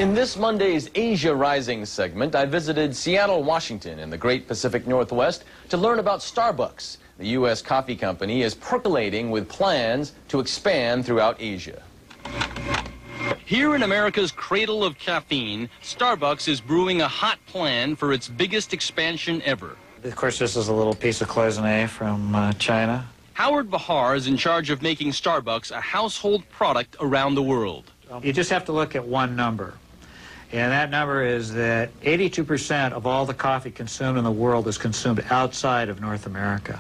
In this Monday's Asia Rising segment, I visited Seattle, Washington in the Great Pacific Northwest to learn about Starbucks. The U.S. coffee company is percolating with plans to expand throughout Asia. Here in America's cradle of caffeine, Starbucks is brewing a hot plan for its biggest expansion ever. Of course, this is a little piece of cloisonne from China. Howard Bahar is in charge of making Starbucks a household product around the world. You just have to look at one number. And that number is that 82% of all the coffee consumed in the world is consumed outside of North America.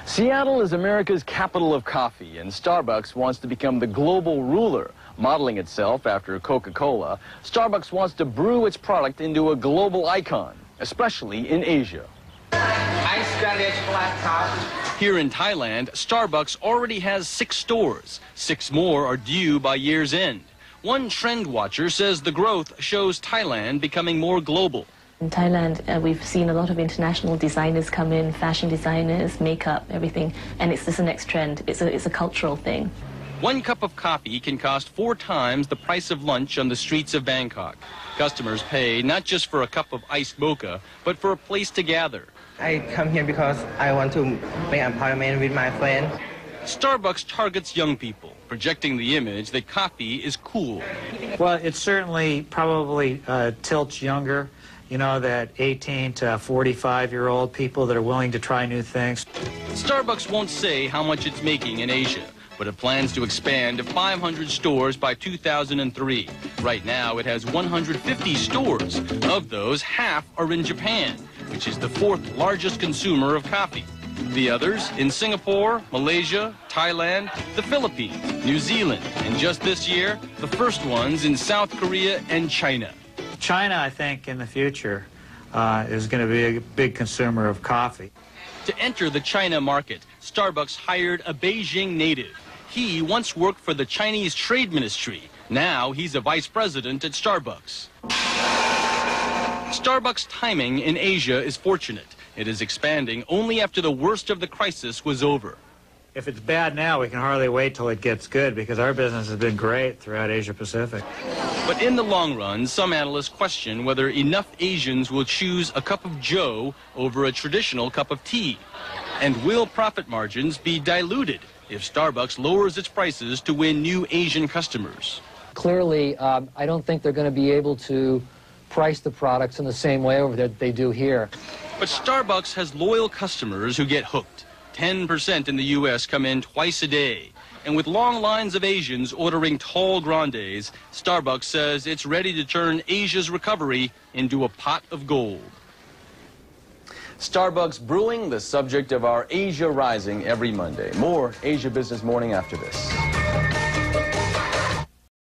Seattle is America's capital of coffee, and Starbucks wants to become the global ruler. Modeling itself after Coca-Cola, Starbucks wants to brew its product into a global icon, especially in Asia. Here in Thailand, Starbucks already has 6 stores. 6 more are due by year's end. One trend watcher says the growth shows Thailand becoming more global. In Thailand, we've seen a lot of international designers come in, fashion designers, makeup, everything, and it's just the next trend. It's a cultural thing. 1 cup of coffee can cost 4 times the price of lunch on the streets of Bangkok. Customers pay not just for a cup of iced mocha, but for a place to gather. I come here because I want to make an appointment with my friend. Starbucks targets young people, projecting the image that coffee is cool. Well, it certainly probably tilts younger, you know, that 18 to 45-year-old people that are willing to try new things. Starbucks won't say how much it's making in Asia, but it plans to expand to 500 stores by 2003. Right now, it has 150 stores. Of those, half are in Japan, which is the 4th largest consumer of coffee. The others in Singapore, Malaysia, Thailand, the Philippines, New Zealand, and just this year, the first ones in South Korea and China. China, I think, in the future is going to be a big consumer of coffee. To enter the China market, Starbucks hired a Beijing native. He once worked for the Chinese Trade Ministry. Now he's a vice president at Starbucks. Starbucks' timing in Asia is fortunate. It is expanding only after the worst of the crisis was over. If it's bad now, we can hardly wait till it gets good, because our business has been great throughout Asia Pacific. But in the long run, some analysts question whether enough Asians will choose a cup of joe over a traditional cup of tea. And will profit margins be diluted if Starbucks lowers its prices to win new Asian customers? Clearly, I don't think they're going to be able to price the products in the same way over there that they do here. But Starbucks has loyal customers who get hooked. 10% in the U.S. come in twice a day. And with long lines of Asians ordering tall grandes, Starbucks says it's ready to turn Asia's recovery into a pot of gold. Starbucks brewing, the subject of our Asia Rising every Monday. More Asia Business Morning after this.